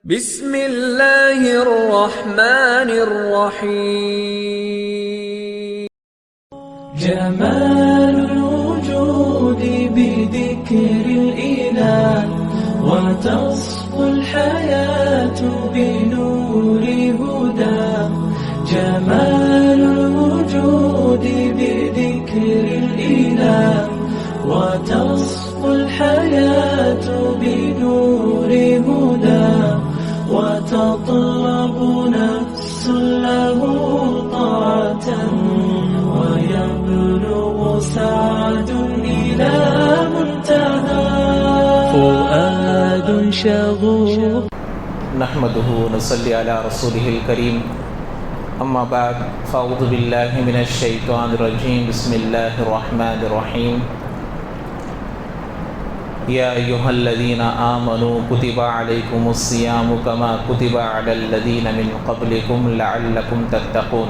بسم اللہ الرحمن الرحیم جمال الوجود بذكر الإله وتصفو الحياة بنور هدى جمال الوجود بذكر الإله وتصفو الحياة بنور هدى وتطلب نفس له طاعة ويبلغ سعد إلى منتهى فؤاد شغوف نحمده ونصلي على رسوله الكريم اما بعد فاعوذ بالله من الشيطان الرجيم بسم الله الرحمن الرحيم يا أيها الذين آمنوا كتب عليكم الصيام كما كتب على الذين من قبلكم لعلكم تتقون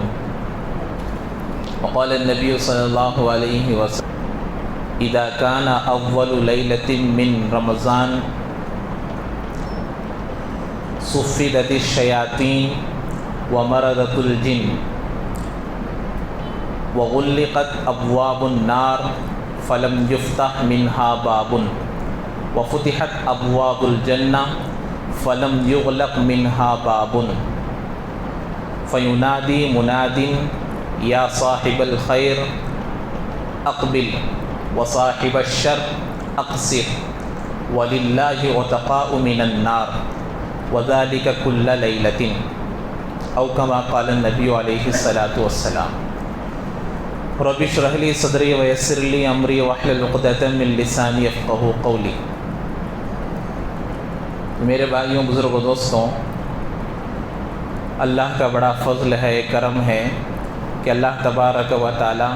وقال النبي صلى الله عليه وسلم إذا كان أول ليلة من رمضان صفدت الشياطين ومرضت الجن وغلقت أبواب النار فلم يفتح منها باب وفتحت أبواب الجنة فلم يغلق منها باب فينادي مناد يا صاحب الخير أقبل وصاحب الشر أقصر ولله عتقاء من النار وذلك كل ليلة أو كما قال النبي عليه الصلاة والسلام رب اشرح لي صدري ويسر لي أمري واحلل عقدة من لساني يفقهوا قولي. میرے بھائیوں، بزرگوں، دوستوں، اللہ کا بڑا فضل ہے، کرم ہے کہ اللہ تبارک و تعالی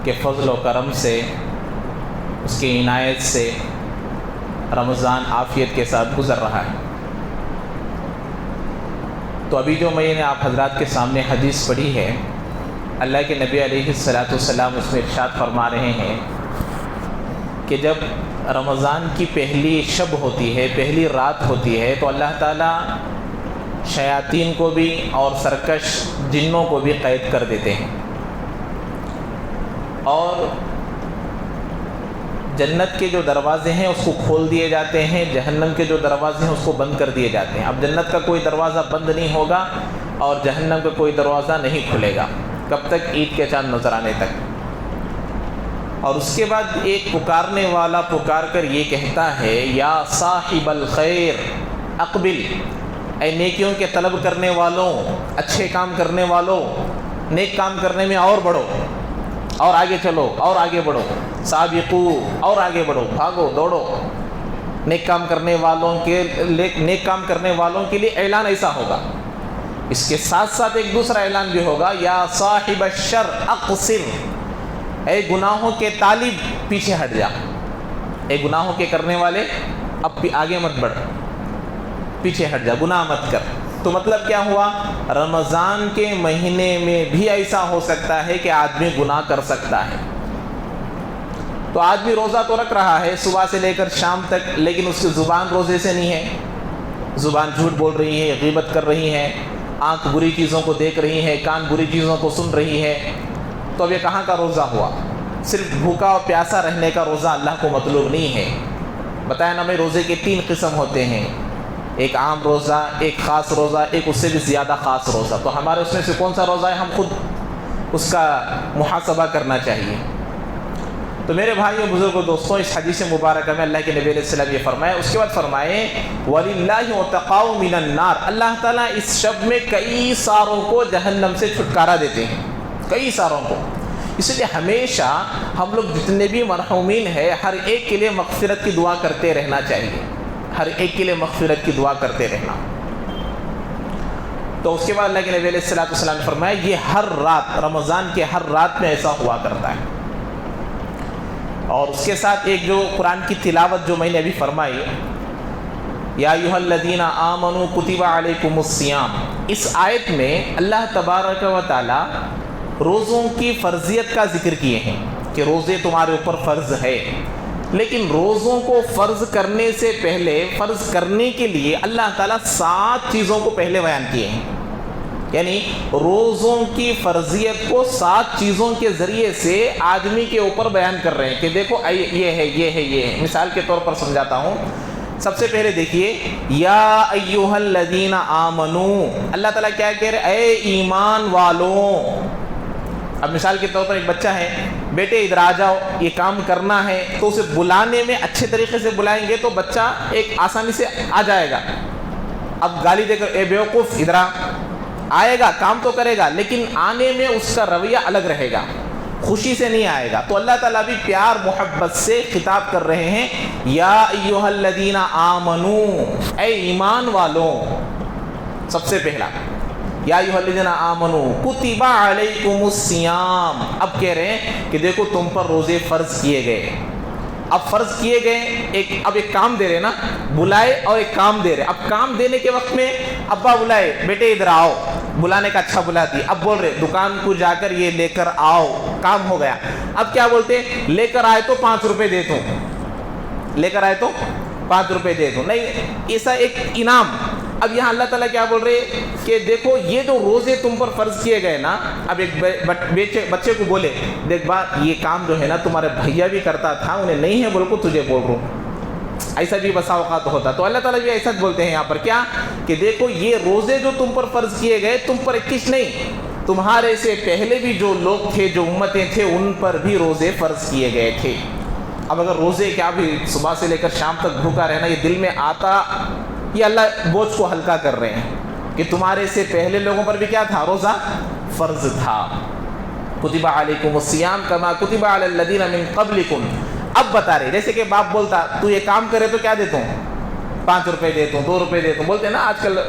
کے فضل و کرم سے، اس کی عنایت سے رمضان عافیت کے ساتھ گزر رہا ہے. تو ابھی جو میں نے آپ حضرات کے سامنے حدیث پڑھی ہے، اللہ کے نبی علیہ الصلاۃ والسلام اس میں ارشاد فرما رہے ہیں کہ جب رمضان کی پہلی شب ہوتی ہے، پہلی رات ہوتی ہے، تو اللہ تعالیٰ شیاطین کو بھی اور سرکش جنوں کو بھی قید کر دیتے ہیں، اور جنت کے جو دروازے ہیں اس کو کھول دیے جاتے ہیں، جہنم کے جو دروازے ہیں اس کو بند کر دیے جاتے ہیں. اب جنت کا کوئی دروازہ بند نہیں ہوگا اور جہنم کا کوئی دروازہ نہیں کھلے گا. کب تک؟ عید کے چاند نظر آنے تک. اور اس کے بعد ایک پکارنے والا پکار کر یہ کہتا ہے، یا صاحب الخیر اقبل، اے نیکیوں کے طلب کرنے والوں، اچھے کام کرنے والوں، نیک کام کرنے میں اور بڑھو، اور آگے چلو، اور آگے بڑھو، سابقو، اور آگے بڑھو، بھاگو دوڑو. نیک کام کرنے والوں کے لیے اعلان ایسا ہوگا. اس کے ساتھ ساتھ ایک دوسرا اعلان بھی ہوگا، یا صاحب الشر اقصر، اے گناہوں کے طالب پیچھے ہٹ جا. اے گناہوں کے کرنے والے اب آگے مت بڑھ، پیچھے ہٹ جا، گناہ مت کر. تو مطلب کیا ہوا؟ رمضان کے مہینے میں بھی ایسا ہو سکتا ہے کہ آدمی گناہ کر سکتا ہے. تو آدمی روزہ تو رکھ رہا ہے صبح سے لے کر شام تک، لیکن اس کی زبان روزے سے نہیں ہے. زبان جھوٹ بول رہی ہے، غیبت کر رہی ہے، آنکھ بری چیزوں کو دیکھ رہی ہے، کان بری چیزوں کو سن رہی ہے. تو اب یہ کہاں کا روزہ ہوا؟ صرف بھوکا اور پیاسا رہنے کا روزہ اللہ کو مطلوب نہیں ہے. بتایا نا میں، روزے کے 3 قسم ہوتے ہیں، ایک عام روزہ، ایک خاص روزہ، ایک اس سے بھی زیادہ خاص روزہ. تو ہمارے اس میں سے کون سا روزہ ہے، ہم خود اس کا محاسبہ کرنا چاہیے. تو میرے بھائیوں، بزرگوں، دوستوں، اس حدیث مبارکہ میں اللہ کے نبی علیہ السلام یہ فرمایا. اس کے بعد فرمائے، وَلِلَّهِ عُتَقَاءُ مِنَ النَّارِ، اللہ تعالیٰ اس شب میں کئی ساروں کو جہنم سے چھٹکارا دیتے ہیں، کئی ساروں کو. اس لیے ہمیشہ ہم لوگ جتنے بھی مرحومین ہیں، ہر ایک کے لیے مغفرت کی دعا کرتے رہنا چاہیے، ہر ایک کے لیے مغفرت کی دعا کرتے رہنا. تو اس کے بعد اللہ کے نبی علیہ السلام نے فرمایا، یہ ہر رات، رمضان کے ہر رات میں ایسا ہوا کرتا ہے. اور اس کے ساتھ ایک جو قرآن کی تلاوت جو میں نے ابھی فرمائی، یا ایھا الذین آمنوا کتب علیکم الصیام، اس آیت میں اللہ تبارک و تعالی روزوں کی فرضیت کا ذکر کیے ہیں کہ روزے تمہارے اوپر فرض ہے. لیکن روزوں کو فرض کرنے سے پہلے، فرض کرنے کے لیے اللہ تعالیٰ 7 چیزوں کو پہلے بیان کیے ہیں. یعنی روزوں کی فرضیت کو 7 چیزوں کے ذریعے سے آدمی کے اوپر بیان کر رہے ہیں کہ دیکھو یہ ہے، یہ ہے، یہ ہے. مثال کے طور پر سمجھاتا ہوں. سب سے پہلے دیکھیے، یا ایھا الذین آمنو، اللہ تعالیٰ کیا کہہ رہے؟ اے ایمان والوں. اب مثال کے طور پر ایک بچہ ہے، بیٹے ادھر آ جاؤ، یہ کام کرنا ہے، تو اسے بلانے میں اچھے طریقے سے بلائیں گے تو بچہ ایک آسانی سے آ جائے گا. اب گالی دے کر اے بیوقوف ادھر آئے گا، کام تو کرے گا، لیکن آنے میں اس کا رویہ الگ رہے گا، خوشی سے نہیں آئے گا. تو اللہ تعالیٰ بھی پیار محبت سے خطاب کر رہے ہیں، یا ایھا الذین آمنو، اے ایمان والوں. سب سے پہلا یا ایھا الذین آمنو کتب علیکم الصیام. اب کہہ رہے ہیں کہ دیکھو تم پر روزے فرض کیے گئے. اب فرض کیے گئے، اب ایک کام دے رہے نا، بلائے اور ایک کام دے رہے. اب کام دینے کے وقت میں ابا بلائے، بیٹے ادھر آؤ، بلانے کا اچھا بلا دی. اب بول رہے دکان کو جا کر یہ لے کر آؤ، کام ہو گیا. اب کیا بولتے؟ لے کر آئے تو 5 روپے دے دوں، لے کر آئے تو 5 روپے دے دوں. نہیں، ایسا ایک انعام. اب یہاں اللہ تعالیٰ کیا بول رہے کہ دیکھو یہ جو روزے تم پر فرض کیے گئے نا، اب ایک بچے کو بولے دیکھ بات یہ کام جو ہے نا تمہارے بھیا بھی کرتا تھا، انہیں نہیں ہے بول کو تجھے بول رہا ہوں. ایسا بھی بسا اوقات ہوتا. تو اللہ تعالیٰ بھی ایسا بولتے ہیں یہاں پر کیا کہ دیکھو یہ روزے جو تم پر فرض کیے گئے تم پر 21 نہیں، تمہارے سے پہلے بھی جو لوگ تھے، جو امتیں تھے، ان پر بھی روزے فرض کیے گئے تھے. اب اگر روزے کیا بھی صبح سے لے کر شام تک بھوکا رہنا یہ دل میں آتا، یہ اللہ بوجھ کو ہلکا کر رہے ہیں کہ تمہارے سے پہلے لوگوں پر بھی کیا تھا؟ روزہ فرض تھا. کتب علیکم الصیام کما کتب علی الذین من قبلکم. اب بتا رہے جیسے کہ باپ بولتا تو یہ کام کرے تو کیا دیتا ہوں؟ 5 روپے دیتا ہوں، 2 روپے دیتا ہوں. بولتے ہیں نا آج کل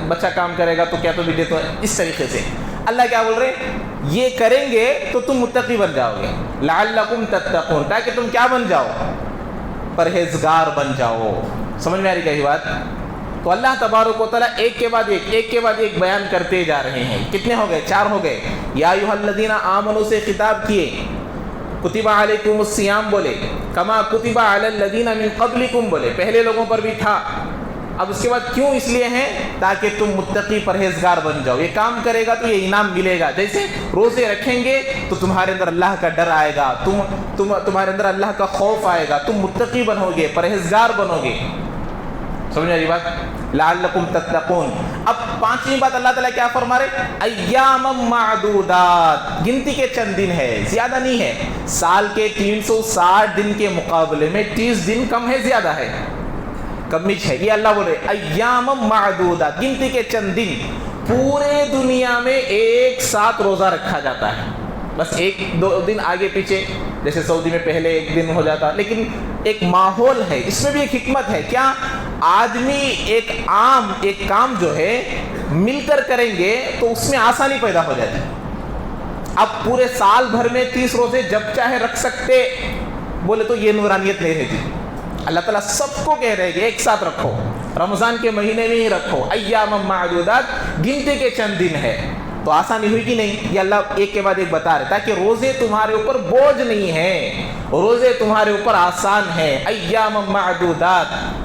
بچہ کام کرے گا تو کیا تو بھی دیتا ہوں. اس طریقے سے اللہ کیا بول رہے یہ کریں گے تو تم متقی بن جاؤ گے، لعلکم تتقون، تاکہ تم کیا بن جاؤ؟ پرہیزگار بن جاؤ. سمجھ میں آ رہی کیا بات؟ تو اللہ تبارک و تعالیٰ ایک کے بعد ایک بیان کرتے جا رہے ہیں. کتنے ہو گئے؟ 4 ہو گئے. یا ایھا الذین آمنوا سے خطاب کیے، کتب علیکم الصیام بولے، کما کتب علی الذین من قبلکم بولے، پہلے لوگوں پر بھی تھا. اب اس کے بعد کیوں؟ اس لیے ہیں تاکہ تم متقی پرہیزگار بن جاؤ. یہ کام کرے گا تو یہ انعام ملے گا. جیسے روزے رکھیں گے تو تمہارے اندر اللہ کا ڈر آئے گا، تمہارے اندر اللہ کا خوف آئے گا، تم متقی بنو گے، پرہیزگار بنو گے. سمجھ آئی بات؟ لعلکم تتقون. اب 5ویں بات اللہ تعالیٰ کیا فرما رہے؟ ایام معدودات، گنتی کے چند دن ہے، زیادہ نہیں ہے. سال کے 360 دن کے مقابلے میں 30 دن کم ہے، زیادہ ہے، کمیج ہے. یہ اللہ بول رہے ایام معدودات، گنتی کے چند دن. پورے دنیا میں ایک ساتھ روزہ رکھا جاتا ہے، بس 1-2 دن آگے پیچھے، جیسے سعودی میں پہلے 1 دن ہو جاتا، لیکن ایک ماحول ہے. اس میں بھی ایک حکمت ہے. کیا؟ آدمی ایک کام جو ہے مل کر کریں گے تو اس میں آسانی پیدا ہو جاتی ہے. اب پورے سال بھر میں 30 روزے جب چاہے رکھ سکتے بولے تو یہ نورانیت نہیں رہتی. اللہ تعالیٰ سب کو کہہ رہے کہ ایک ساتھ رکھو، رمضان کے مہینے میں ہی رکھو. ایام معدودات، گنتی کے چند دن ہے. تو آسانی ہوئی کہ نہیں؟ یہ اللہ ایک کے بعد ایک بتا رہے تاکہ روزے تمہارے اوپر بوجھ نہیں ہے، روزے تمہارے اوپر آسان ہے. ایام معدودات.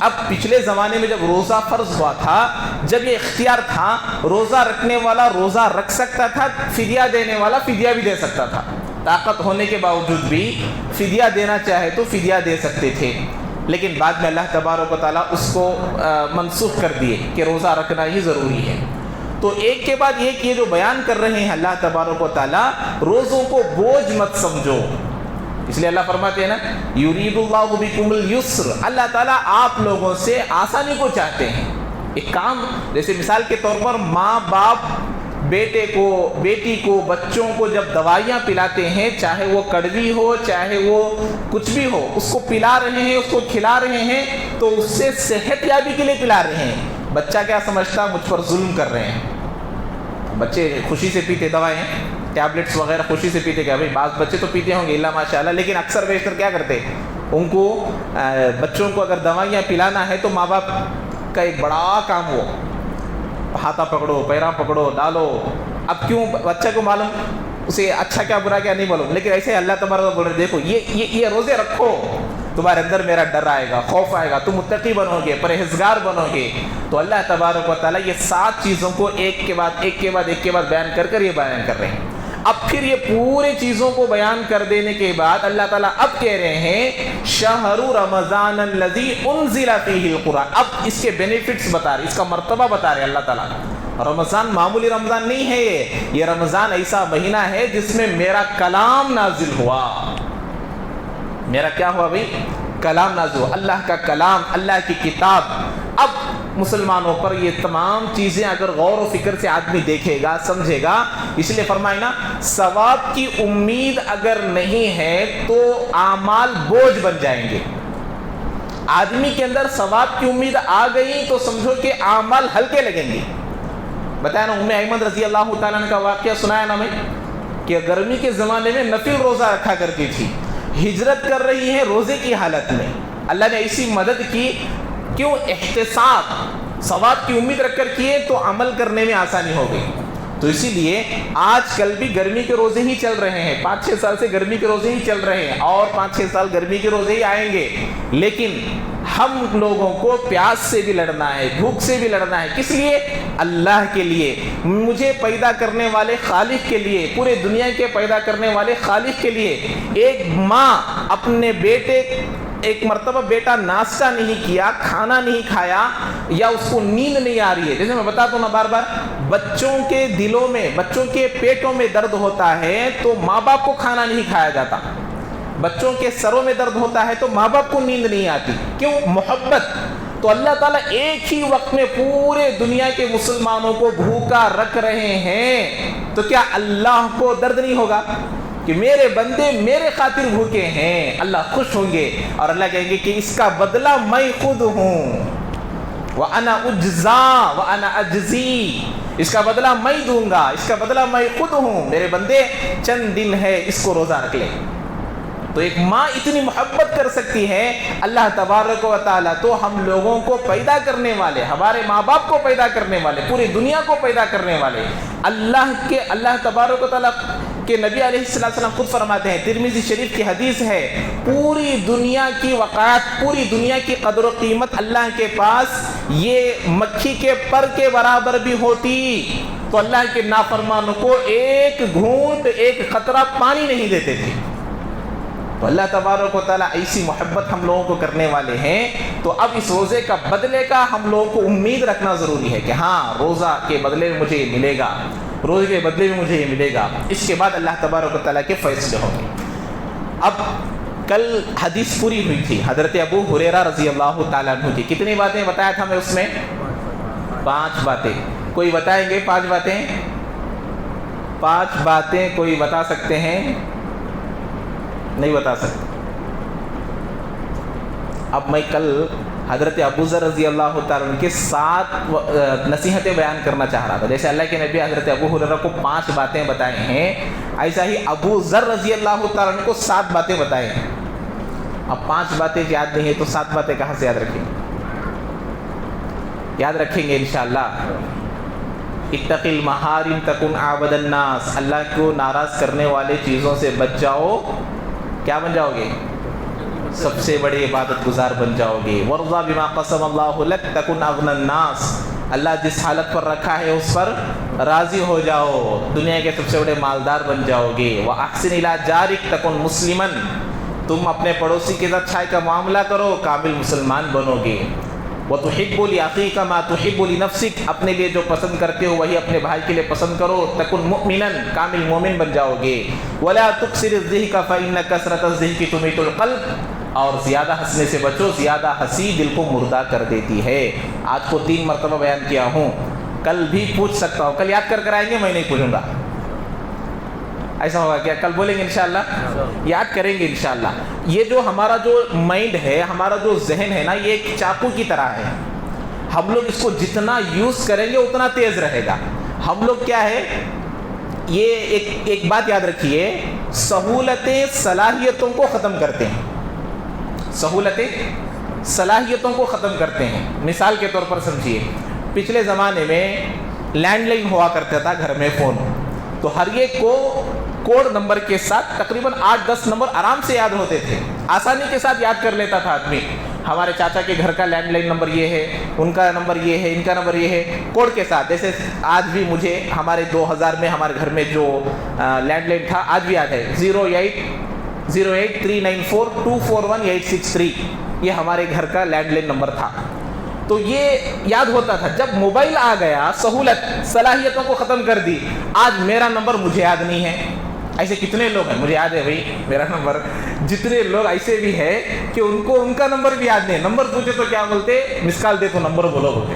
اب پچھلے زمانے میں جب روزہ فرض ہوا تھا، جب یہ اختیار تھا، روزہ رکھنے والا روزہ رکھ سکتا تھا، فدیہ دینے والا فدیہ بھی دے سکتا تھا. طاقت ہونے کے باوجود بھی فدیہ دینا چاہے تو فدیہ دے سکتے تھے. لیکن بعد میں اللہ تبارک و تعالیٰ اس کو منسوخ کر دیے کہ روزہ رکھنا ہی ضروری ہے. تو ایک کے بعد ایک یہ جو بیان کر رہے ہیں اللہ تبارک و تعالیٰ، روزوں کو بوجھ مت سمجھو. اس لیے اللہ فرماتے ہیں نا یرید اللہ بکم الیسر، اللہ تعالیٰ آپ لوگوں سے آسانی کو چاہتے ہیں. ایک کام جیسے مثال کے طور پر ماں باپ بیٹے کو، بیٹی کو، بچوں کو جب دوائیاں پلاتے ہیں، چاہے وہ کڑوی ہو چاہے وہ کچھ بھی ہو، اس کو پلا رہے ہیں، اس کو کھلا رہے ہیں تو اس سے صحت یابی کے لیے پلا رہے ہیں. بچہ کیا سمجھتا؟ مجھ پر ظلم کر رہے ہیں. بچے خوشی سے پیتے دوائیں، ٹیبلٹس وغیرہ خوشی سے پیتے. کیا بھائی بعض بچے تو پیتے ہوں گے اللہ ماشاء اللہ، لیکن اکثر بیشتر کیا کرتے؟ ان کو بچوں کو اگر دوائیاں پلانا ہے تو ماں باپ کا ایک بڑا کام ہو، ہاتھا پکڑو، پیرا پکڑو، ڈالو. اب کیوں؟ بچہ کو معلوم اسے اچھا کیا برا کیا نہیں بولو، لیکن ایسے اللہ تبارک بول رہے دیکھو یہ روزے رکھو، تمہارے اندر میرا ڈر آئے گا، خوف آئے گا، تم متقی بنو گے، پرہیزگار بنو گے۔ تو اللہ تبارک و تعالیٰ یہ 7 چیزوں کو ایک کے بعد بیان کر یہ بیان کر رہے ہیں۔ اب پھر یہ پورے چیزوں کو بیان کر دینے کے بعد اللہ تعالیٰ اب کہہ رہے ہیں شہر رمضان الذی انزل فیہ القرآن۔ اب اس کے بینیفٹس بتا رہے، اس کا مرتبہ بتا رہے اللہ تعالیٰ۔ رمضان معمولی رمضان نہیں ہے، یہ رمضان ایسا مہینہ ہے جس میں میرا کلام نازل ہوا۔ میرا کیا ہوا بھائی؟ کلام نازل ہوا، اللہ کا کلام، اللہ کی کتاب۔ اب مسلمانوں پر یہ تمام چیزیں اگر غور و فکر سے آدمی دیکھے گا، سمجھے گا، اس لیے فرمائے نا ثواب کی امید اگر نہیں ہے تو اعمال بوجھ بن جائیں گے۔ آدمی کے اندر ثواب کی امید آ گئی تو سمجھو کہ اعمال ہلکے لگیں گے۔ بتایا نا ایمن رضی اللہ تعالیٰ عنہ کا واقعہ سنایا نا میں کہ گرمی کے زمانے میں نفل روزہ رکھا کرتی تھی، ہجرت کر رہی ہے روزے کی حالت میں، اللہ نے ایسی مدد کی، کیوں؟ احتساب، ثواب کی امید رکھ کر کیے تو عمل کرنے میں آسانی ہو گئی۔ تو اسی لیے آج کل بھی گرمی کے روزے ہی چل رہے ہیں، 5-6 سال سے گرمی کے روزے ہی چل رہے ہیں، اور 5-6 سال گرمی کے روزے ہی آئیں گے، لیکن ہم لوگوں کو پیاس سے بھی لڑنا ہے، بھوک سے بھی لڑنا ہے۔ کس لیے؟ اللہ کے لیے، مجھے پیدا کرنے والے خالق کے لیے، پورے دنیا کے پیدا کرنے والے خالق کے لیے۔ ایک ماں اپنے بیٹے، ایک مرتبہ بیٹا ناشتہ نہیں کیا، کھانا نہیں کھایا، یا اس کو نیند نہیں آ رہی ہے، جیسے میں بتاتا ہوں نا بار بار، بچوں کے دلوں میں، بچوں کے پیٹوں میں درد ہوتا ہے تو ماں باپ کو کھانا نہیں کھایا جاتا، بچوں کے سروں میں درد ہوتا ہے تو ماں باپ کو نیند نہیں آتی، کیوں؟ محبت۔ تو اللہ تعالیٰ ایک ہی وقت میں پورے دنیا کے مسلمانوں کو بھوکا رکھ رہے ہیں، تو کیا اللہ کو درد نہیں ہوگا کہ میرے بندے میرے خاطر بھوکے ہیں؟ اللہ خوش ہوں گے اور اللہ کہیں گے کہ اس کا بدلہ میں خود ہوں، وَأَنَا أُجْزَا وَأَنَا أَجْزِي، اس کا بدلہ میں دوں گا، اس کا بدلہ میں خود ہوں، میرے بندے چند دن ہے، اس کو روزہ رکھ لے۔ تو ایک ماں اتنی محبت کر سکتی ہے، اللہ تبارک و تعالیٰ تو ہم لوگوں کو پیدا کرنے والے، ہمارے ماں باپ کو پیدا کرنے والے، پوری دنیا کو پیدا کرنے والے اللہ تبارک و تعالیٰ کہ نبی علیہ السلام خود فرماتے ہیں، ترمذی شریف کی حدیث ہے، پوری دنیا کی وقعات، پوری دنیا کی قدر و قیمت اللہ کے پاس یہ مکھی کے پر کے برابر بھی ہوتی تو اللہ کے نافرمانوں کو ایک گھونٹ، ایک قطرہ پانی نہیں دیتے تھے۔ تو اللہ تبارک و تعالیٰ ایسی محبت ہم لوگوں کو کرنے والے ہیں۔ تو اب اس روزے کا بدلے کا ہم لوگوں کو امید رکھنا ضروری ہے کہ ہاں روزہ کے بدلے میں مجھے یہ ملے گا، روزے کے بدلے میں مجھے یہ ملے گا۔ اس کے بعد اللہ تبارک و تعالیٰ کے فیصلے ہوں گے۔ اب کل حدیث پوری ہوئی تھی حضرت ابو ہریرہ رضی اللہ تعالیٰ عنہ کی، کتنی باتیں بتایا تھا میں اس میں؟ 5 باتیں۔ کوئی بتائیں گے 5 باتیں؟ 5 باتیں کوئی بتا سکتے ہیں؟ نہیں بتا سکتے۔ اب میں کل حضرت ابو ذر رضی اللہ تعالیٰ عنہ کے 7 نصیحتیں بیان کرنا چاہ رہا تھا۔ جیسے اللہ کے نبی حضرت ابو ہریرہ کو 5 باتیں بتائے ہیں، ایسا ہی ابو ذر رضی اللہ تعالیٰ عنہ کو 7 باتیں بتائے ہیں۔ اب 5 باتیں یاد نہیں ہے تو 7 باتیں کہاں سے یاد رکھیں گے؟ یاد رکھیں گے انشاءاللہ۔ اتق المحارم تکن عابد الناس، اللہ کو ناراض کرنے والے چیزوں سے بچ جاؤ، کیا بن جاؤ گے؟ سب سے بڑے عبادت گزار بن جاؤ گے۔ وَرْضَ بِمَا قَسَمَ اللَّهُ لَكَ تَكُنْ أَغْنَى النَّاسِ، اللہ جس حالت پر رکھا ہے اس پر راضی ہو جاؤ، دنیا کے سب سے بڑے مالدار بن جاؤ گے۔ وَأَحْسِنْ إِلَىٰ جَارِكَ تَكُنْ مُسْلِمًا، تم اپنے پڑوسی کے ساتھ اچھائی کا معاملہ کرو، کامل مسلمان بنو گے۔ وَتُحِبُّ لِأَخِيكَ مَا تُحِبُّ لِنَفْسِكَ، اپنے لیے جو پسند کرتے ہو وہی اپنے بھائی کے لیے پسند کرو۔ تَكُنْ مُؤْمِنًا، کامل مومن بن جاؤ گے۔ وَلَا تُكْثِرِ الضِّحْكَ فَإِنَّ كَثْرَةَ الضِّحْكِ تُمِيتُ الْقَلْبَ، اور زیادہ ہنسنے سے بچو، زیادہ ہنسی دل کو مردہ کر دیتی ہے۔ آج کو 3 مرتبہ بیان کیا ہوں، کل بھی پوچھ سکتا ہوں، کل یاد کر آئیں گے، میں نہیں پوچھوں گا، ایسا ہوگا کیا؟ کل بولیں گے انشاءاللہ، یاد کریں گے انشاءاللہ۔ یہ جو ہمارا جو مائنڈ ہے، ہمارا جو ذہن ہے نا، یہ ایک چاقو کی طرح ہے، ہم لوگ اس کو جتنا یوز کریں گے اتنا تیز رہے گا۔ ہم لوگ کیا ہے، یہ ایک بات یاد رکھیے، سہولتیں صلاحیتوں کو ختم کرتے ہیں، سہولتیں صلاحیتوں کو ختم کرتے ہیں۔ مثال کے طور پر سمجھیے، پچھلے زمانے میں لینڈ لائن ہوا کرتا تھا گھر میں فون، تو ہر ایک کو کوڈ نمبر کے ساتھ تقریباً 8-10 نمبر آرام سے یاد ہوتے تھے، آسانی کے ساتھ یاد کر لیتا تھا آدمی. ہمارے چاچا کے گھر کا لینڈ لائن نمبر یہ ہے، ان کا نمبر یہ ہے، ان کا نمبر یہ ہے، کوڈ کے ساتھ. جیسے آج بھی مجھے ہمارے 2000 میں ہمارے گھر میں جو لینڈ لائن تھا آج بھی یاد ہے، 08394241 یہ ہمارے گھر کا لینڈ لائن نمبر تھا. تو یہ یاد ہوتا تھا. جب موبائل آ گیا سہولت صلاحیتوں کو ختم کر دی. آج میرا نمبر مجھے یاد نہیں ہے. ایسے کتنے لوگ ہیں مجھے یاد ہے بھائی میرا نمبر. جتنے لوگ ایسے بھی ہیں کہ ان کو ان کا نمبر بھی یاد نہیں. نمبر پوچھے تو کیا بولتے؟ مس کال دے تو نمبر بولو بولتے،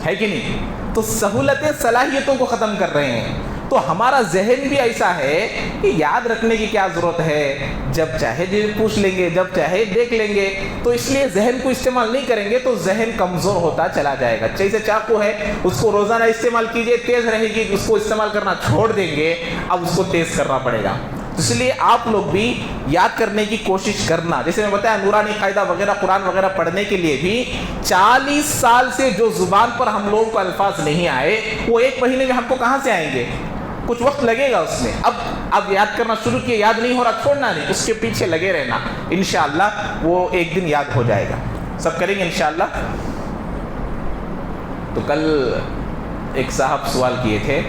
ہے کہ نہیں؟ تو سہولتیں صلاحیتوں کو ختم کر رہے ہیں. تو ہمارا ذہن بھی ایسا ہے کہ یاد رکھنے کی کیا ضرورت ہے، جب چاہے پوچھ لیں گے، جب چاہے دیکھ لیں گے. تو اس لیے ذہن کو استعمال نہیں کریں گے تو ذہن کمزور ہوتا چلا جائے گا. جیسے چاقو ہے، اس کو روزانہ استعمال کیجئے، تیز رہے گی. اس کو استعمال کرنا چھوڑ دیں گے، اب اس کو تیز کرنا پڑے گا. اس لیے آپ لوگ بھی یاد کرنے کی کوشش کرنا. جیسے میں بتایا نورانی قاعدہ وغیرہ قرآن وغیرہ پڑھنے کے لیے بھی 40 سال سے جو زبان پر ہم لوگوں کو الفاظ نہیں آئے وہ 1 مہینے میں ہم کو کہاں سے آئیں گے؟ کچھ وقت لگے گا اس میں. اب یاد کرنا شروع کیے، یاد نہیں ہو رہا چھوڑنا نہیں، اس کے پیچھے لگے رہنا. انشاءاللہ وہ ایک دن یاد ہو جائے گا. سب کریں گے انشاءاللہ. تو کل ایک صاحب سوال کیے تھے،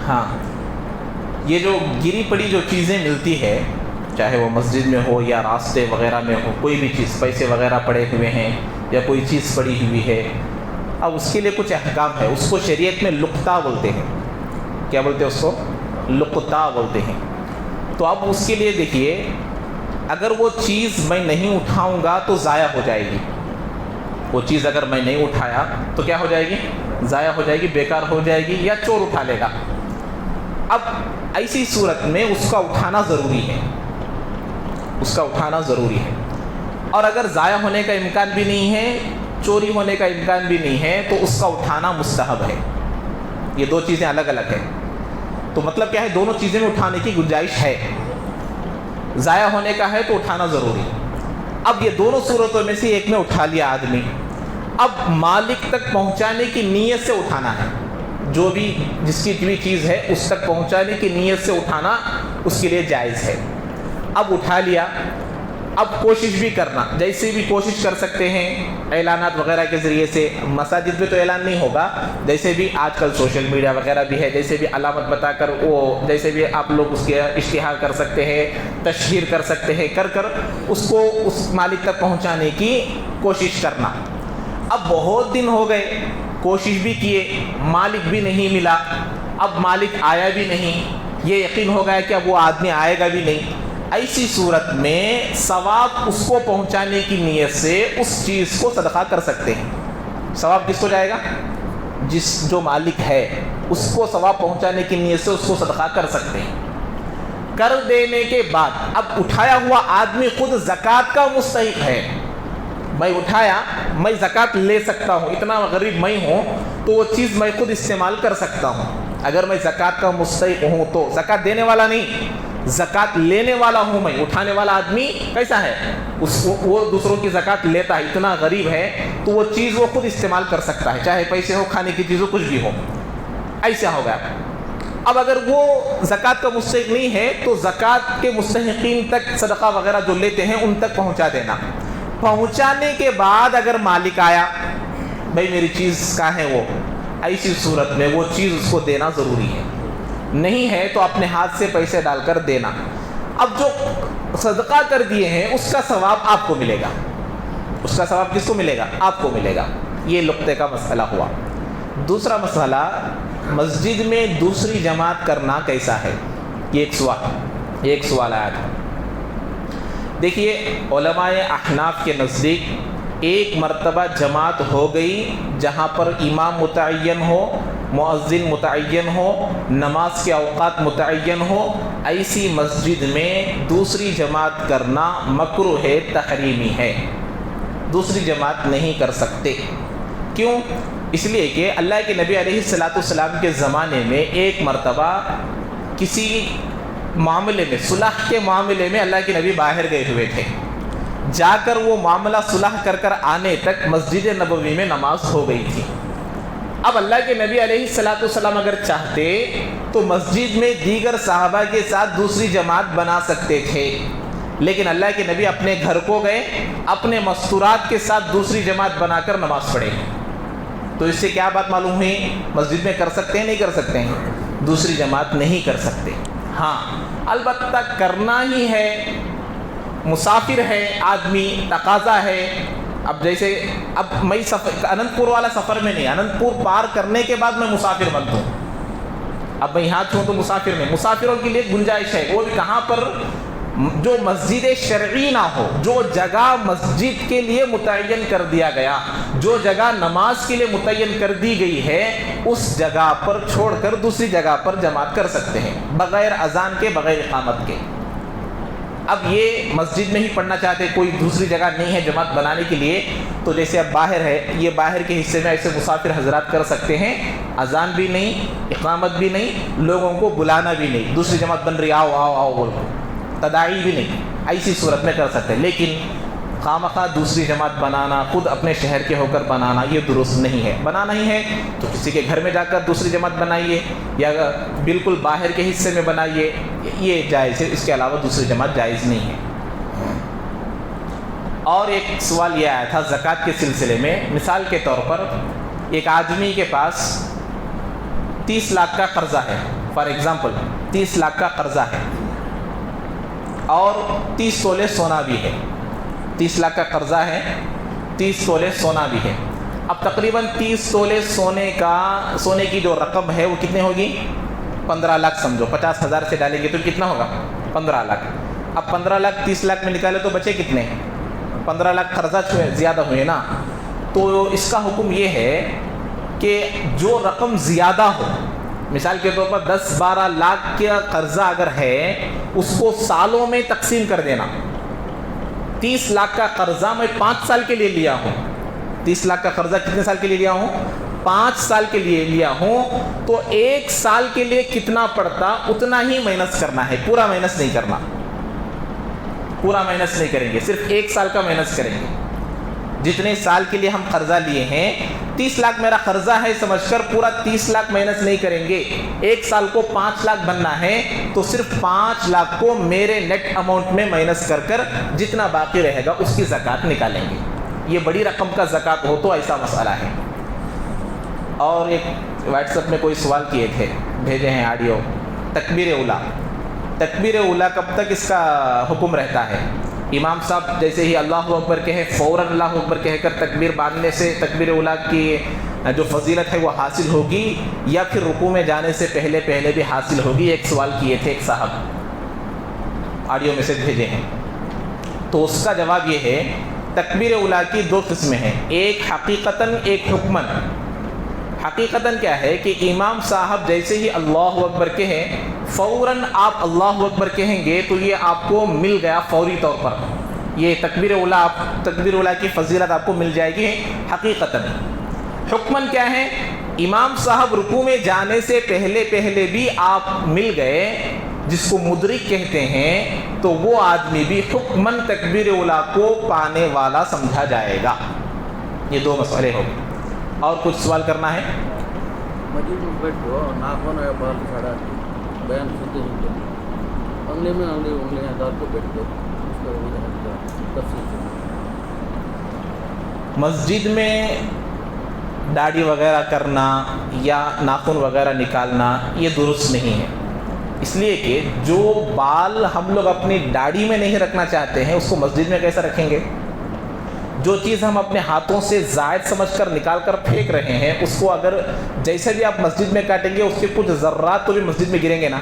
ہاں یہ جو گری پڑی جو چیزیں ملتی ہے، چاہے وہ مسجد میں ہو یا راستے وغیرہ میں ہو، کوئی بھی چیز، پیسے وغیرہ پڑے ہوئے ہیں یا کوئی چیز پڑی ہوئی ہے، اب اس کے لیے کچھ احکام ہے. اس کو شریعت میں لقطہ بولتے ہیں. کیا بولتے ہیں اس کو؟ لقطہ بولتے ہیں. تو اب اس کے لیے دیکھیے، اگر وہ چیز میں نہیں اٹھاؤں گا تو ضائع ہو جائے گی. وہ چیز اگر میں نہیں اٹھایا تو کیا ہو جائے گی؟ ضائع ہو جائے گی، بیکار ہو جائے گی یا چور اٹھا لے گا. اب ایسی صورت میں اس کا اٹھانا ضروری ہے. اس کا اٹھانا ضروری ہے. اور اگر ضائع ہونے کا امکان بھی نہیں ہے، چوری ہونے کا امکان بھی نہیں ہے، تو اس کا اٹھانا مستحب ہے. یہ دو چیزیں الگ الگ ہیں. تو مطلب کیا ہے؟ دونوں چیزیں میں اٹھانے کی گنجائش ہے. ضائع ہونے کا ہے تو اٹھانا ضروری. اب یہ دونوں صورتوں میں سے ایک میں اٹھا لیا آدمی، اب مالک تک پہنچانے کی نیت سے اٹھانا ہے. جو بھی جس کی بھی چیز ہے اس تک پہنچانے کی نیت سے اٹھانا اس کے لیے جائز ہے. اب اٹھا لیا، اب کوشش بھی کرنا. جیسے بھی کوشش کر سکتے ہیں اعلانات وغیرہ کے ذریعے سے. مساجد میں تو اعلان نہیں ہوگا، جیسے بھی آج کل سوشل میڈیا وغیرہ بھی ہے، جیسے بھی علامت بتا کر وہ جیسے بھی آپ لوگ اس کے اشتہار کر سکتے ہیں، تشہیر کر سکتے ہیں، کر اس کو اس مالک تک پہنچانے کی کوشش کرنا. اب بہت دن ہو گئے، کوشش بھی کیے، مالک بھی نہیں ملا، اب مالک آیا بھی نہیں، یہ یقین ہو گیا کہ اب وہ آدمی آئے گا بھی نہیں. ایسی صورت میں ثواب اس کو پہنچانے کی نیت سے اس چیز کو صدقہ کر سکتے ہیں. ثواب کس کو جائے گا؟ جو مالک ہے اس کو ثواب پہنچانے کی نیت سے اس کو صدقہ کر سکتے ہیں. کر دینے کے بعد اب اٹھایا ہوا آدمی خود زکوٰۃ کا مستحق ہے. میں اٹھایا، میں زکوٰۃ لے سکتا ہوں، اتنا غریب میں ہوں تو وہ چیز میں خود استعمال کر سکتا ہوں. اگر میں زکوٰۃ کا مستحق ہوں تو زکوٰۃ دینے والا نہیں، زکوٰۃ لینے والا ہوں میں. اٹھانے والا آدمی کیسا ہے؟ وہ دوسروں کی زکوٰۃ لیتا ہے، اتنا غریب ہے تو وہ چیز وہ خود استعمال کر سکتا ہے، چاہے پیسے ہو، کھانے کی چیز ہو، کچھ بھی ہو. ایسا ہو گیا. اب اگر وہ زکوٰۃ کا مستحق نہیں ہے تو زکوٰۃ کے مستحقین تک صدقہ وغیرہ جو لیتے ہیں ان تک پہنچا دینا. پہنچانے کے بعد اگر مالک آیا، بھائی میری چیز کہاں ہے وہ، ایسی صورت میں وہ چیز اس کو دینا ضروری ہے. نہیں ہے تو اپنے ہاتھ سے پیسے ڈال کر دینا. اب جو صدقہ کر دیے ہیں اس کا ثواب آپ کو ملے گا. اس کا ثواب کس کو ملے گا؟ آپ کو ملے گا. یہ لقطے کا مسئلہ ہوا. دوسرا مسئلہ، مسجد میں دوسری جماعت کرنا کیسا ہے؟ یہ ایک سوال آیا تھا. دیکھیے علماء احناف کے نزدیک ایک مرتبہ جماعت ہو گئی جہاں پر امام متعین ہو، مؤذن متعین ہو، نماز کے اوقات متعین ہو، ایسی مسجد میں دوسری جماعت کرنا مکروہ ہے، تحریمی ہے. دوسری جماعت نہیں کر سکتے. کیوں؟ اس لیے کہ اللہ کے نبی علیہ السلام کے زمانے میں ایک مرتبہ کسی معاملے میں، صلح کے معاملے میں اللہ کے نبی باہر گئے ہوئے تھے. جا کر وہ معاملہ صلح کر کر آنے تک مسجد نبوی میں نماز ہو گئی تھی۔ اب اللہ کے نبی علیہ الصلوۃ والسلام اگر چاہتے تو مسجد میں دیگر صحابہ کے ساتھ دوسری جماعت بنا سکتے تھے، لیکن اللہ کے نبی اپنے گھر کو گئے، اپنے مستورات کے ساتھ دوسری جماعت بنا کر نماز پڑھے۔ تو اس سے کیا بات معلوم ہوئی؟ مسجد میں کر سکتے ہیں نہیں کر سکتے ہیں؟ دوسری جماعت نہیں کر سکتے۔ ہاں البتہ کرنا ہی ہے، مسافر ہے آدمی، تقاضا ہے۔ اب جیسے اب میں اننت پور والا سفر میں نہیں، اننت پور پار کرنے کے بعد میں مسافر بنتا ہوں۔ اب میں یہاں چھوں تو مسافر میں، مسافروں کے لیے گنجائش ہے، وہ بھی کہاں پر؟ جو مسجد شرعی نہ ہو، جو جگہ مسجد کے لیے متعین کر دیا گیا، جو جگہ نماز کے لیے متعین کر دی گئی ہے، اس جگہ پر چھوڑ کر دوسری جگہ پر جماعت کر سکتے ہیں، بغیر اذان کے، بغیر اقامت کے۔ اب یہ مسجد میں ہی پڑھنا چاہتے، کوئی دوسری جگہ نہیں ہے جماعت بنانے کے لیے، تو جیسے اب باہر ہے، یہ باہر کے حصے میں ایسے مسافر حضرات کر سکتے ہیں، اذان بھی نہیں، اقامت بھی نہیں، لوگوں کو بلانا بھی نہیں، دوسری جماعت بن رہی آؤ آؤ آؤ بول کر، تداعی بھی نہیں، ایسی صورت میں کر سکتے ہیں۔ لیکن خامخواہ دوسری جماعت بنانا، خود اپنے شہر کے ہو کر بنانا، یہ درست نہیں ہے۔ بنانا ہی ہے تو کسی کے گھر میں جا کر دوسری جماعت بنائیے، یا بالکل باہر کے حصے میں بنائیے، یہ جائز ہے، اس کے علاوہ دوسری جماعت جائز نہیں ہے۔ اور ایک سوال یہ آیا تھا زکوٰۃ کے سلسلے میں، مثال کے طور پر ایک آدمی کے پاس 30 لاکھ کا قرضہ ہے، فار ایگزامپل 30 لاکھ کا قرضہ ہے، اور 30 تولے سونا بھی ہے۔ 30 لاکھ کا قرضہ ہے، 30 تولے سونا بھی ہے۔ اب تقریباً 30 تولے سونے کی جو رقم ہے وہ کتنے ہوگی؟ 15 لاکھ سمجھو، 50,000 سے ڈالیں گے تو کتنا ہوگا؟ 15 لاکھ۔ اب 15 لاکھ 30 لاکھ میں نکالے تو بچے کتنے؟ 15 لاکھ قرضہ زیادہ ہوئے نا۔ تو اس کا حکم یہ ہے کہ جو رقم زیادہ ہو، مثال کے طور پر 10-12 لاکھ کا قرضہ اگر ہے، اس کو سالوں میں تقسیم کر دینا۔ 30 لاکھ کا قرضہ میں 5 سال کے لیے لیا ہوں، 30 لاکھ کا قرضہ کتنے سال کے لیے لیا ہوں؟ 5 سال کے لیے لیا ہوں، تو 1 سال کے لیے کتنا پڑتا اتنا ہی مائنس کرنا ہے، پورا مائنس نہیں کرنا، پورا مائنس نہیں کریں گے، صرف 1 سال کا مائنس کریں گے۔ جتنے سال کے لیے ہم قرضہ لیے ہیں، 30 لاکھ میرا قرضہ ہے سمجھ کر پورا 30 لاکھ مائنس نہیں کریں گے، 1 سال کو 5 لاکھ بننا ہے تو صرف 5 لاکھ کو میرے نیٹ اماؤنٹ میں مائنس کر کر جتنا باقی رہے گا اس کی زکوٰۃ نکالیں گے۔ یہ بڑی رقم کا زکوٰۃ ہو تو ایسا مسئلہ ہے۔ اور ایک واٹس ایپ میں کوئی سوال کیے تھے، بھیجے ہیں آڈیو، تکبیر اولیٰ، تکبیر اولیٰ کب تک اس کا حکم رہتا ہے؟ امام صاحب جیسے ہی اللہ اکبر کہے فوراً اللہ اکبر کہہ کر تکبیر باندھنے سے تکبیر اولیٰ کی جو فضیلت ہے وہ حاصل ہوگی، یا پھر رکوع میں جانے سے پہلے بھی حاصل ہوگی؟ ایک سوال کیے تھے ایک صاحب، آڈیو میسج بھیجے ہیں۔ تو اس کا جواب یہ ہے، تکبیر اولیٰ کی 2 قسمیں ہیں، ایک حقیقتاً، ایک حکماً۔ حقیقتاً کیا ہے کہ امام صاحب جیسے ہی اللہ اکبر کہیں، فوراً آپ اللہ اکبر کہیں گے تو یہ آپ کو مل گیا فوری طور پر، یہ تکبیر اولیٰ کی فضیلت آپ کو مل جائے گی حقیقتاً۔ حکماً کیا ہے؟ امام صاحب رکوع میں جانے سے پہلے بھی آپ مل گئے، جس کو مدرک کہتے ہیں، تو وہ آدمی بھی حکماً تکبیر اولیٰ کو پانے والا سمجھا جائے گا۔ یہ 2 مسئلے ہو گئے۔ اور کچھ سوال کرنا ہے؟ مسجد میں بیٹھو، ناخن ہے بال کھڑا بیان سنتے انگلی میں انگلیاں ڈال کے بیٹھ کے اس کا تفصیل۔ مسجد میں داڑھی وغیرہ کرنا یا ناخن وغیرہ نکالنا یہ درست نہیں ہے، اس لیے کہ جو بال ہم لوگ اپنی داڑھی میں نہیں رکھنا چاہتے ہیں اس کو مسجد میں کیسے رکھیں گے؟ جو چیز ہم اپنے ہاتھوں سے زائد سمجھ کر نکال کر پھینک رہے ہیں، اس کو اگر جیسے بھی آپ مسجد میں کاٹیں گے اس کے کچھ ذرات تو بھی مسجد میں گریں گے نا،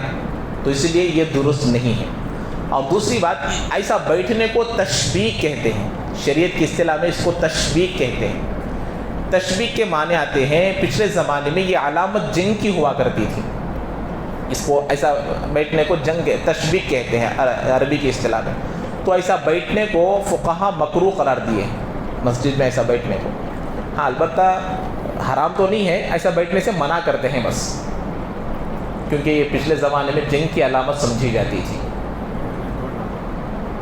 تو اسی لیے یہ درست نہیں ہے۔ اور دوسری بات، ایسا بیٹھنے کو تشبیک کہتے ہیں، شریعت کی اصطلاح میں اس کو تشبیک کہتے ہیں۔ تشبیک کے معنی آتے ہیں، پچھلے زمانے میں یہ علامت جنگ کی ہوا کرتی تھی، اس کو ایسا بیٹھنے کو جنگ تشبیک کہتے ہیں عربی کی اصطلاح میں۔ تو ایسا بیٹھنے کو فقہا مکروہ قرار دیے مسجد میں، ایسا بیٹھنے کو۔ ہاں البتہ حرام تو نہیں ہے، ایسا بیٹھنے سے منع کرتے ہیں بس، کیونکہ یہ پچھلے زمانے میں جنگ کی علامت سمجھی جاتی تھی۔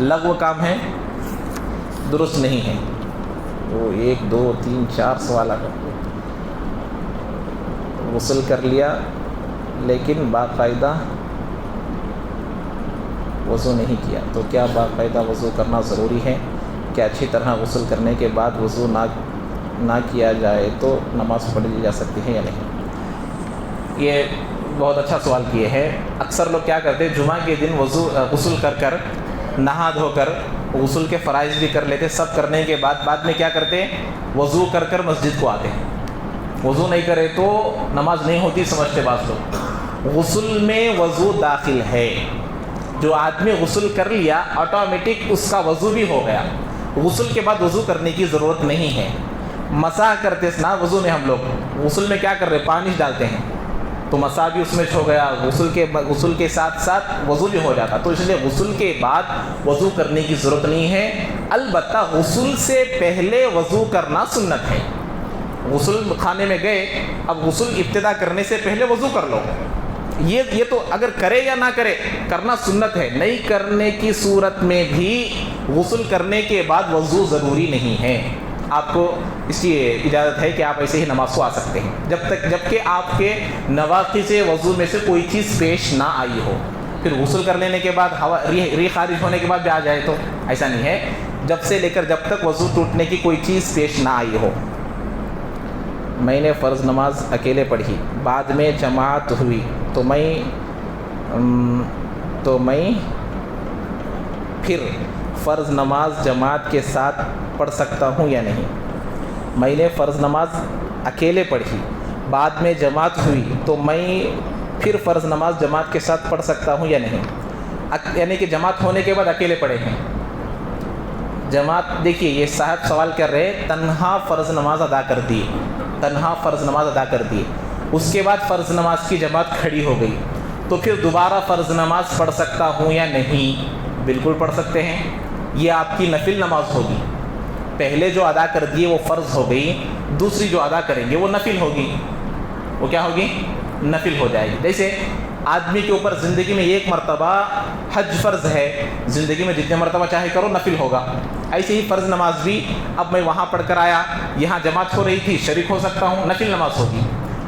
لغو کام ہے, درست نہیں ہے. وہ 1 2 3 4 سوال کرتے, غسل کر لیا لیکن باقاعدہ وضو نہیں کیا, تو کیا باقاعدہ وضو کرنا ضروری ہے؟ کیا اچھی طرح غسل کرنے کے بعد وضو نہ کیا جائے تو نماز پڑھی جا سکتی ہے یا نہیں؟ یہ بہت اچھا سوال کیے ہیں. اکثر لوگ کیا کرتے ہیں, جمعہ کے دن غسل کر نہا دھو کر غسل کے فرائض بھی کر لیتے, سب کرنے کے بعد میں کیا کرتے ہیں, وضو کر مسجد کو آتے ہیں. وضو نہیں کرے تو نماز نہیں ہوتی سمجھتے بعض لوگ. غسل میں وضو داخل ہے. جو آدمی غسل کر لیا آٹومیٹک اس کا وضو بھی ہو گیا, غسل کے بعد وضو کرنے کی ضرورت نہیں ہے. مسح کرتے نا وضو میں, ہم لوگ غسل میں کیا کر رہے, پانی ڈالتے ہیں, تو مسح بھی اس میں ہو گیا, غسل کے ساتھ ساتھ وضو بھی ہو جاتا. تو اس لیے غسل کے بعد وضو کرنے کی ضرورت نہیں ہے. البتہ غسل سے پہلے وضو کرنا سنت ہے. غسل خانے میں گئے, اب غسل ابتدا کرنے سے پہلے وضو کر لو. یہ تو اگر کرے یا نہ کرے کرنا سنت ہے. نہیں کرنے کی صورت میں بھی غسل کرنے کے بعد وضو ضروری نہیں ہے. آپ کو اس کی اجازت ہے کہ آپ ایسے ہی نماز کو آ سکتے ہیں جب کہ آپ کے نواقض وضو میں سے کوئی چیز پیش نہ آئی ہو. پھر غسل کر لینے کے بعد ری خارج ہونے کے بعد بھی آ جائے تو ایسا نہیں ہے. جب سے لے کر جب تک وضو ٹوٹنے کی کوئی چیز پیش نہ آئی ہو. میں نے فرض نماز اکیلے پڑھی, بعد میں جماعت ہوئی تو میں پھر فرض نماز جماعت کے ساتھ پڑھ سکتا ہوں یا نہیں؟ میں نے فرض نماز اکیلے پڑھی, بعد میں جماعت ہوئی تو میں پھر فرض نماز جماعت کے ساتھ پڑھ سکتا ہوں یا نہیں؟ یعنی کہ جماعت ہونے کے بعد اکیلے پڑھے ہیں. جماعت, دیکھیے یہ صاحب سوال کر رہے, تنہا فرض نماز ادا کر دی, اس کے بعد فرض نماز کی جماعت کھڑی ہو گئی, تو پھر دوبارہ فرض نماز پڑھ سکتا ہوں یا نہیں؟ بالکل پڑھ سکتے ہیں. یہ آپ کی نفل نماز ہوگی. پہلے جو ادا کر دیے وہ فرض ہو گئی, دوسری جو ادا کریں گے وہ نفل ہوگی. وہ کیا ہوگی؟ نفل ہو جائے گی. جیسے آدمی کے اوپر زندگی میں 1 مرتبہ حج فرض ہے, زندگی میں جتنے مرتبہ چاہے کرو نفل ہوگا. ایسے ہی فرض نماز بھی, اب میں وہاں پڑھ کر آیا, یہاں جماعت ہو رہی تھی, شریک ہو سکتا ہوں, نفل نماز ہوگی.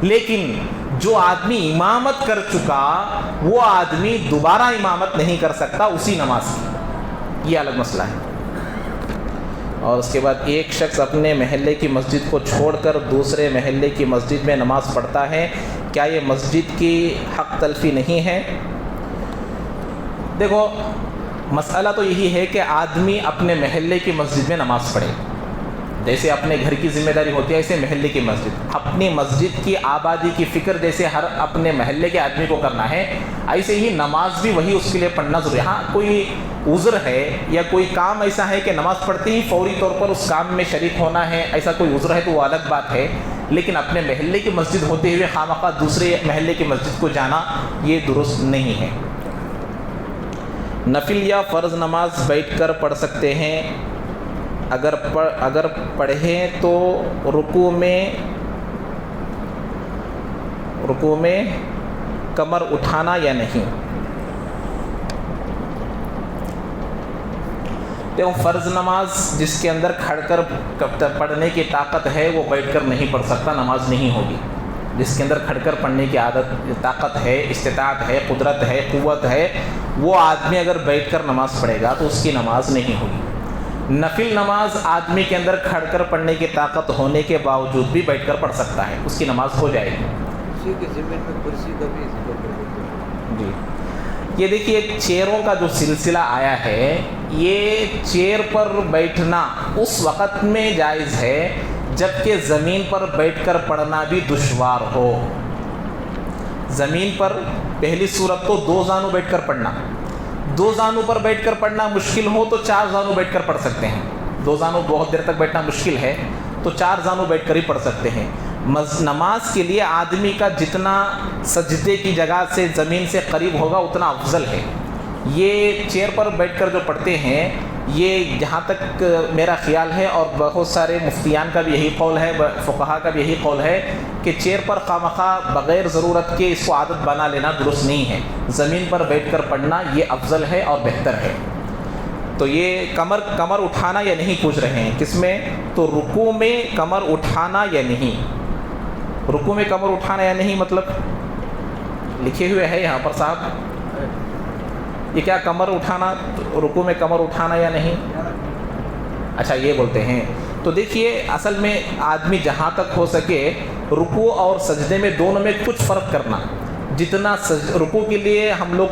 لیکن جو آدمی امامت کر چکا وہ آدمی دوبارہ امامت نہیں کر سکتا اسی نماز کی. یہ الگ مسئلہ ہے. اور اس کے بعد ایک شخص اپنے محلے کی مسجد کو چھوڑ کر دوسرے محلے کی مسجد میں نماز پڑھتا ہے, کیا یہ مسجد کی حق تلفی نہیں ہے؟ دیکھو مسئلہ تو یہی ہے کہ آدمی اپنے محلے کی مسجد میں نماز پڑھے. جیسے اپنے گھر کی ذمہ داری ہوتی ہے ایسے محلے کی مسجد, اپنی مسجد کی آبادی کی فکر جیسے ہر اپنے محلے کے آدمی کو کرنا ہے, ایسے ہی نماز بھی وہی اس کے لیے پڑھنا ضروری ہے. ہاں کوئی عذر ہے یا کوئی کام ایسا ہے کہ نماز پڑھتے ہی فوری طور پر اس کام میں شریک ہونا ہے, ایسا کوئی عذر ہے تو وہ الگ بات ہے. لیکن اپنے محلے کی مسجد ہوتے ہوئے خواہ دوسرے محلے کی مسجد کو جانا یہ درست نہیں ہے. نفل یا فرض نماز بیٹھ کر پڑھ سکتے ہیں, اگر پڑھیں تو رکوع میں کمر اٹھانا یا نہیں؟ دیکھو فرض نماز جس کے اندر کھڑ کر پڑھنے کی طاقت ہے وہ بیٹھ کر نہیں پڑھ سکتا, نماز نہیں ہوگی. جس کے اندر کھڑ کر پڑھنے کی طاقت ہے, استطاعت ہے, قدرت ہے, قوت ہے, وہ آدمی اگر بیٹھ کر نماز پڑھے گا تو اس کی نماز نہیں ہوگی. نفل نماز آدمی کے اندر کھڑ کر پڑھنے کی طاقت ہونے کے باوجود بھی بیٹھ کر پڑھ سکتا ہے, اس کی نماز ہو جائے گی. اسی کے ذمہ میں کرسی کا بھی ذکر کر دیتے ہیں. جی یہ دیکھیے چیئروں کا جو سلسلہ آیا ہے, یہ چیئر پر بیٹھنا اس وقت میں جائز ہے جبکہ زمین پر بیٹھ کر پڑھنا بھی دشوار ہو. زمین پر پہلی صورت تو 2 زانو بیٹھ کر پڑھنا, 2 زانو پر بیٹھ کر پڑھنا مشکل ہو تو 4 زانو بیٹھ کر پڑھ سکتے ہیں. 2 زانو بہت دیر تک بیٹھنا مشکل ہے تو 4 زانو بیٹھ کر ہی پڑھ سکتے ہیں. نماز کے لیے آدمی کا جتنا سجدے کی جگہ سے زمین سے قریب ہوگا اتنا افضل ہے. یہ چیئر پر بیٹھ کر جو پڑھتے ہیں یہ جہاں تک میرا خیال ہے اور بہت سارے مفتیان کا بھی یہی قول ہے، فقہا کا بھی یہی قول ہے کہ چیئر پر خواہ بغیر ضرورت کے اس کو عادت بنا لینا درست نہیں ہے، زمین پر بیٹھ کر پڑھنا یہ افضل ہے اور بہتر ہے۔ تو یہ کمر اٹھانا یا نہیں پوچھ رہے ہیں، کس میں؟ تو رکوع میں کمر اٹھانا یا نہیں، رکوع میں کمر اٹھانا یا نہیں مطلب لکھے ہوئے ہے یہاں پر صاحب، یہ کیا کمر اٹھانا، رکوع میں کمر اٹھانا یا نہیں؟ اچھا یہ بولتے ہیں۔ تو دیکھیے اصل میں آدمی جہاں تک ہو سکے رکوع اور سجدے میں دونوں میں کچھ فرق کرنا، جتنا رکوع کے لیے ہم لوگ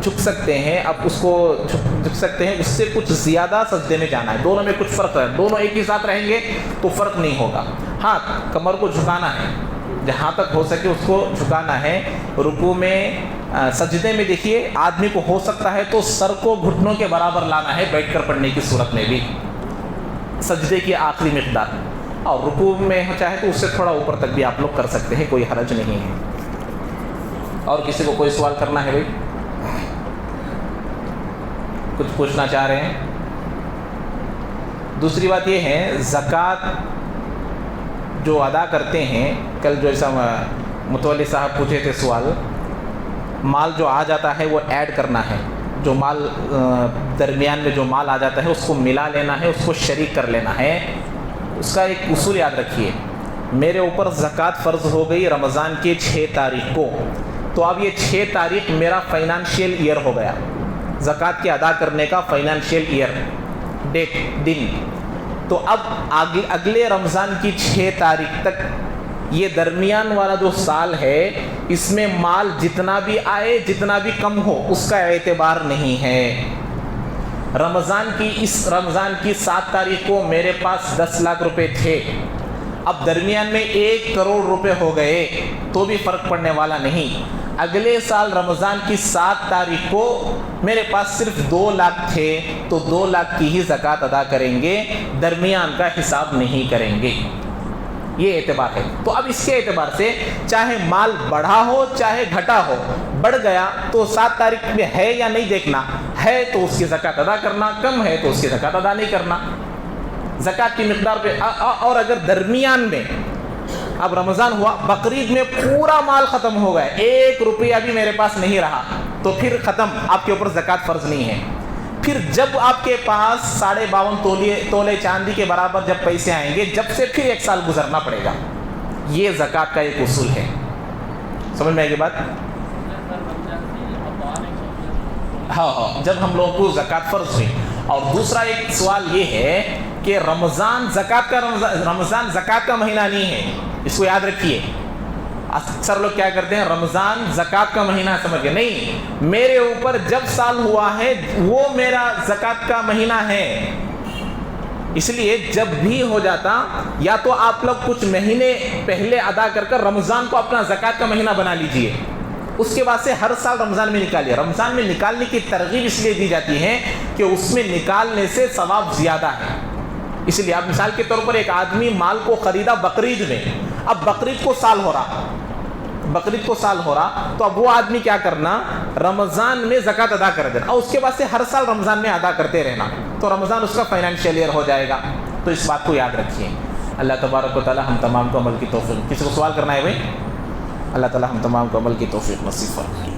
جھک سکتے ہیں، اب اس کو جھک سکتے ہیں، اس سے کچھ زیادہ سجدے میں جانا ہے، دونوں میں کچھ فرق ہے، دونوں ایک ہی ساتھ رہیں گے تو فرق نہیں ہوگا۔ ہاں کمر کو جھکانا ہے، جہاں تک ہو سکے اس کو جھکانا ہے۔ رکوع میں سجدے میں دیکھیے آدمی کو ہو سکتا ہے تو سر کو گھٹنوں کے برابر لانا ہے بیٹھ کر پڑھنے کی صورت میں بھی، سجدے کی آخری مقدار، اور رکوع میں چاہے تو اس سے تھوڑا اوپر تک بھی آپ لوگ کر سکتے ہیں، کوئی حرج نہیں ہے۔ اور کسی کو کوئی سوال کرنا ہے بھائی؟ کچھ پوچھنا چاہ رہے ہیں؟ دوسری بات یہ ہے زکوٰۃ جو ادا کرتے ہیں، کل جو ایسا متولی صاحب پوچھے تھے سوال، مال جو آ جاتا ہے وہ ایڈ کرنا ہے، جو مال درمیان میں جو مال آ جاتا ہے اس کو ملا لینا ہے، اس کو شریک کر لینا ہے۔ اس کا ایک اصول یاد رکھیے، میرے اوپر زکوٰۃ فرض ہو گئی رمضان کے 6 تاریخ کو، تو اب یہ 6 تاریخ میرا فائنانشیل ایئر ہو گیا، زکوٰۃ کے ادا کرنے کا فائنانشیل ایئر ڈیٹ دن۔ تو اب اگلے رمضان کی 6 تاریخ تک یہ درمیان والا جو سال ہے اس میں مال جتنا بھی آئے جتنا بھی کم ہو اس کا اعتبار نہیں ہے۔ رمضان کی 7 تاریخ کو میرے پاس 10 لاکھ روپے تھے، اب درمیان میں 1 کروڑ روپے ہو گئے تو بھی فرق پڑنے والا نہیں۔ اگلے سال رمضان کی 7 تاریخ کو میرے پاس صرف 2 لاکھ تھے تو 2 لاکھ کی ہی زکوٰۃ ادا کریں گے، درمیان کا حساب نہیں کریں گے، یہ اعتبار ہے۔ تو اب اس کے اعتبار سے چاہے مال بڑھا ہو چاہے گھٹا ہو، بڑھ گیا تو 7 تاریخ میں ہے یا نہیں دیکھنا ہے تو اس کی زکوٰۃ ادا کرنا، کم ہے تو اس کی زکوٰۃ ادا نہیں کرنا، زکوٰۃ کی مقدار پہ۔ اور اگر درمیان میں اب رمضان ہوا، بقرعید میں پورا مال ختم ہو گیا، 1 روپیہ بھی میرے پاس نہیں رہا، تو پھر ختم، آپ کے اوپر زکوٰۃ فرض نہیں ہے۔ پھر جب آپ کے پاس 52.5 تولے چاندی کے برابر جب پیسے آئیں گے، جب سے پھر 1 سال گزرنا پڑے گا، یہ زکوٰۃ کا ایک اصول ہے۔ سمجھ میں آئے گی بات؟ ہاں جب ہم لوگوں کو زکوٰۃ فرض ہوئی۔ اور دوسرا ایک سوال یہ ہے کہ رمضان زکوٰۃ کا مہینہ نہیں ہے، اس کو یاد رکھیے۔ اکثر لوگ کیا کرتے ہیں، رمضان زکوٰۃ کا مہینہ سمجھ کے، نہیں، میرے اوپر جب سال ہوا ہے وہ میرا زکوٰۃ کا مہینہ ہے، اس لیے جب بھی ہو جاتا یا تو آپ لوگ کچھ مہینے پہلے ادا کر رمضان کو اپنا زکوٰۃ کا مہینہ بنا لیجئے، اس کے بعد سے ہر سال رمضان میں نکالیے۔ رمضان میں نکالنے کی ترغیب اس لیے دی جاتی ہے کہ اس میں نکالنے سے ثواب زیادہ ہے، اس لیے آپ مثال کے طور پر ایک آدمی مال کو خریدا بقرعید میں، اب بقرعید کو سال ہو رہا تو اب وہ آدمی کیا کرنا، رمضان میں زکوٰۃ ادا کر دینا اور اس کے بعد سے ہر سال رمضان میں ادا کرتے رہنا، تو رمضان اس کا فائنانشیل ایئر ہو جائے گا۔ تو اس بات کو یاد رکھیے۔ اللہ تبارک و تعالی ہم تمام کو عمل کی توفیق۔ کسی کو سوال کرنا ہے بھائی؟ اللہ تعالی ہم تمام کو عمل کی توفیق نصیب فرمائے۔